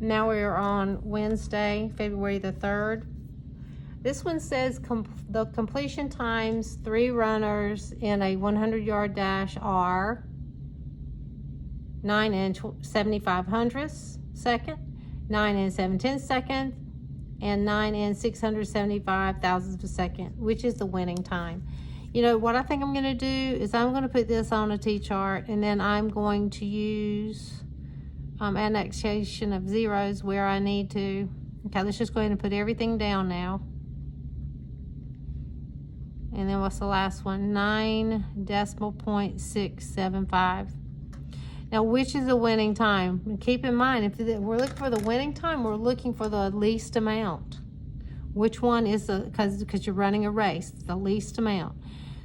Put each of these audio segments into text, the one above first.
Now we are on Wednesday, February the 3rd. This one says the completion times 3 runners in a 100-yard dash are 9 and 75/100 second, 9 and 7/10 second, and 9 and 675 thousandths of a second, which is the winning time. You know, what I think I'm going to do is I'm going to put this on a T-chart, and then I'm going to use annexation of zeros where I need to. Okay, let's just go ahead and put everything down now. And then what's the last one? 9.675. Now, which is the winning time? And keep in mind, if we're looking for the winning time, we're looking for the least amount. Which one is the, because you're running a race, the least amount.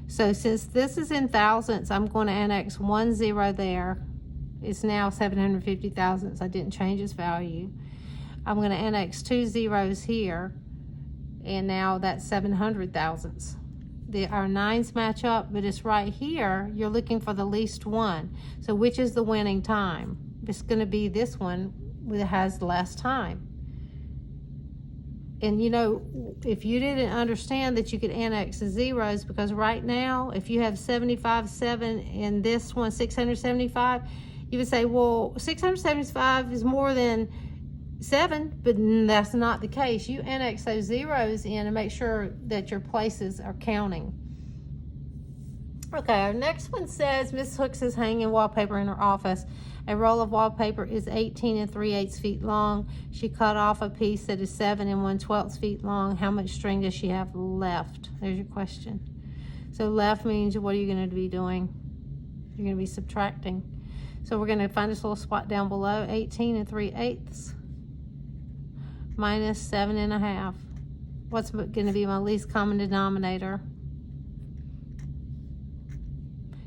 So since this is in thousandths, I'm going to annex 1 0 there. It's now 750 thousandths. I didn't change its value. I'm going to annex 2 zeros here, and now that's 700 thousandths. Our 9s match up, but it's right here. You're looking for the least one. So which is the winning time? It's going to be this one that has less time. And you know, if you didn't understand that you could annex the zeros, because right now, if you have 75/7 and this one 675, you would say, well, 675 is more than 7, but that's not the case. You annex those zeros in and make sure that your places are counting. Okay, our next one says Miss Hooks is hanging wallpaper in her office. A roll of wallpaper is 18 3/8 feet long. She cut off a piece that is 7 1/12 feet long. How much string does she have left? There's your question. So left means, what are you going to be doing? You're going to be subtracting. So we're going to find this little spot down below. 18 3/8 minus 7 1/2. What's going to be my least common denominator?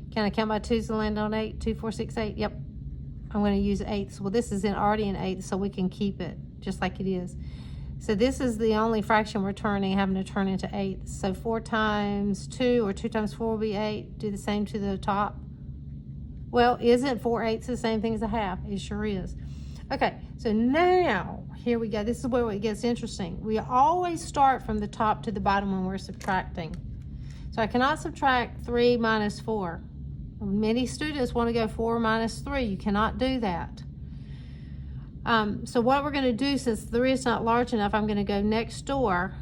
Can I count by 2s and land on 8? 2, 4, 6, 8. Yep. I'm going to use eighths. Well, this is already in eighths, so we can keep it just like it is. So this is the only fraction we're having to turn into eighths. So 4 times 2 or 2 times 4 will be 8. Do the same to the top. Well, isn't 4/8 the same thing as a half? It sure is. Okay, so now, here we go. This is where it gets interesting. We always start from the top to the bottom when we're subtracting. So I cannot subtract 3 minus 4. Many students want to go 4 minus 3. You cannot do that. So what we're going to do, since 3 is not large enough, I'm going to go next door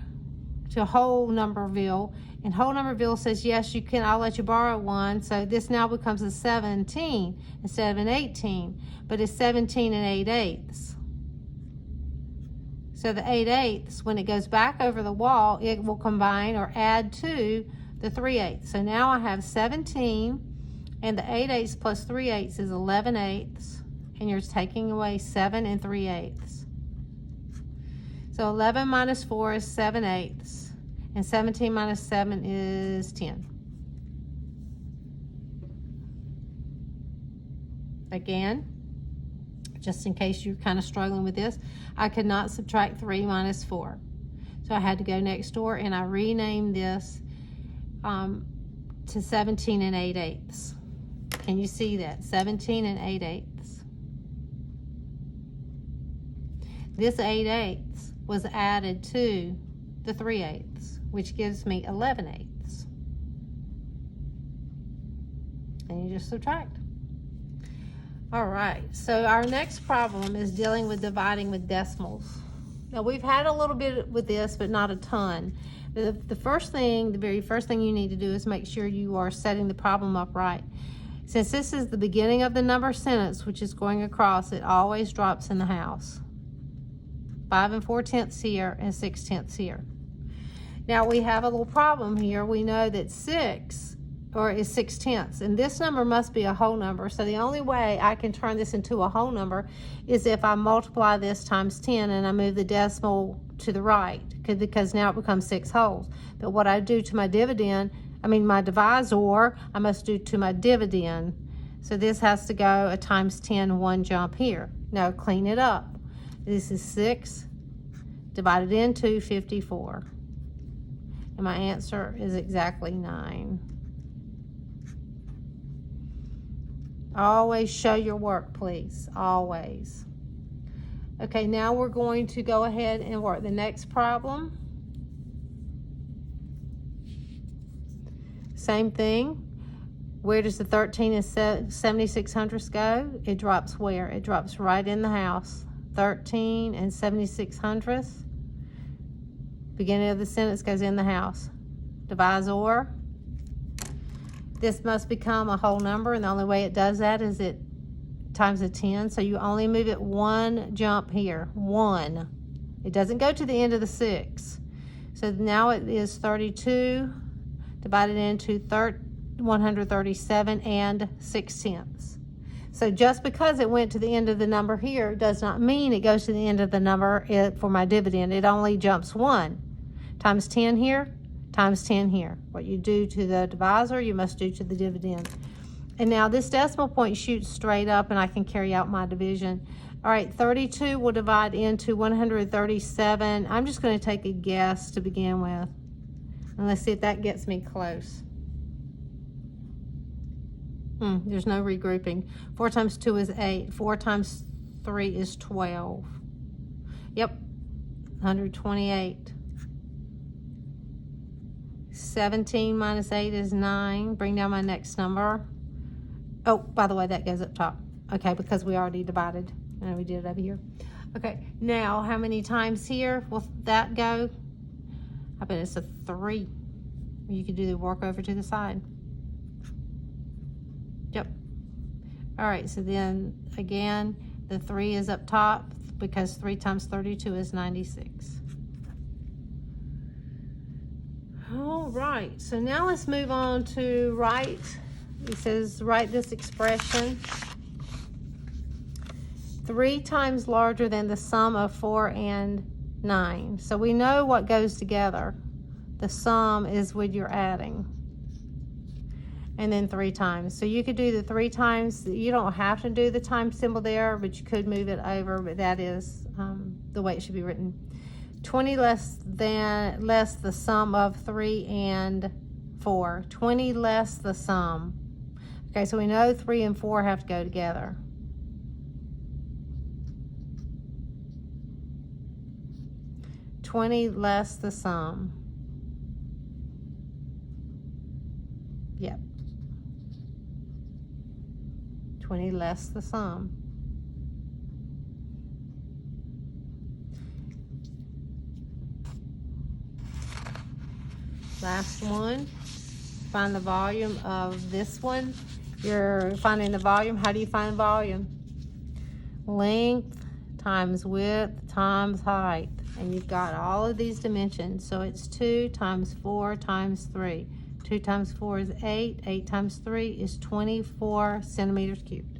to whole numberville. And whole numberville says, yes, you can. I'll let you borrow 1. So this now becomes a 17 instead of an 18. But it's 17 8/8. So the 8/8, when it goes back over the wall, it will combine or add to the 3/8. So now I have 17. And the 8/8 plus 3/8 is 11/8, and you're taking away 7 3/8. So 11 minus 4 is 7/8, and 17 minus 7 is 10. Again, just in case you're kind of struggling with this, I could not subtract 3 minus 4. So I had to go next door, and I renamed this to 17 8/8. Can you see that? 17 8/8. This 8/8 was added to the 3/8, which gives me 11/8. And you just subtract. All right, so our next problem is dealing with dividing with decimals. Now, we've had a little bit with this, but not a ton. The very first thing you need to do is make sure you are setting the problem up right. Since this is the beginning of the number sentence, which is going across, it always drops in the house. 5 4/10 here and 6/10 here. Now we have a little problem here. We know that 6 is 6/10, and this number must be a whole number. So the only way I can turn this into a whole number is if I multiply this times 10 and I move the decimal to the right, because now it becomes 6 wholes. But what I do to my my divisor, I must do to my dividend. So this has to go a times 10, 1 jump here. Now clean it up. This is 6 divided into 54. And my answer is exactly 9. Always show your work, please. Always. Okay, now we're going to go ahead and work the next problem. Same thing. Where does the 13 and 7600ths go? It drops where? It drops right in the house. 13 and 7600ths. Beginning of the sentence goes in the house. Divisor. This must become a whole number, and the only way it does that is it times a 10. So you only move it one jump here. 1. It doesn't go to the end of the 6. So now it is 32 divided into 137 and 6/10. So just because it went to the end of the number here does not mean it goes to the end of the number for my dividend. It only jumps 1. Times 10 here, times 10 here. What you do to the divisor, you must do to the dividend. And now this decimal point shoots straight up and I can carry out my division. All right, 32 will divide into 137. I'm just going to take a guess to begin with. And let's see if that gets me close. There's no regrouping. 4 times 2 is 8. 4 times 3 is 12. Yep, 128. 17 minus 8 is 9. Bring down my next number. Oh, by the way, that goes up top. Okay, because we already divided. And we did it over here. Okay, now how many times here will that go? I bet it's a 3. You can do the work over to the side. Yep. All right, so then again, the 3 is up top because 3 times 32 is 96. All right, so now let's move on to write. It says write this expression. 3 times larger than the sum of 4 and 9. So we know what goes together. The sum is what you're adding. And then 3 times. So you could do the 3 times. You don't have to do the time symbol there, but you could move it over, but that is the way it should be written. 20 less the sum of 3 and 4. 20 less the sum. Okay, so we know 3 and 4 have to go together. $20 less the sum. Yep. 20 less the sum. Last one. Find the volume of this one. You're finding the volume. How do you find volume? Length times width times height. And you've got all of these dimensions. So it's 2 times 4 times 3. 2 times 4 is 8. 8 times 3 is 24 centimeters cubed.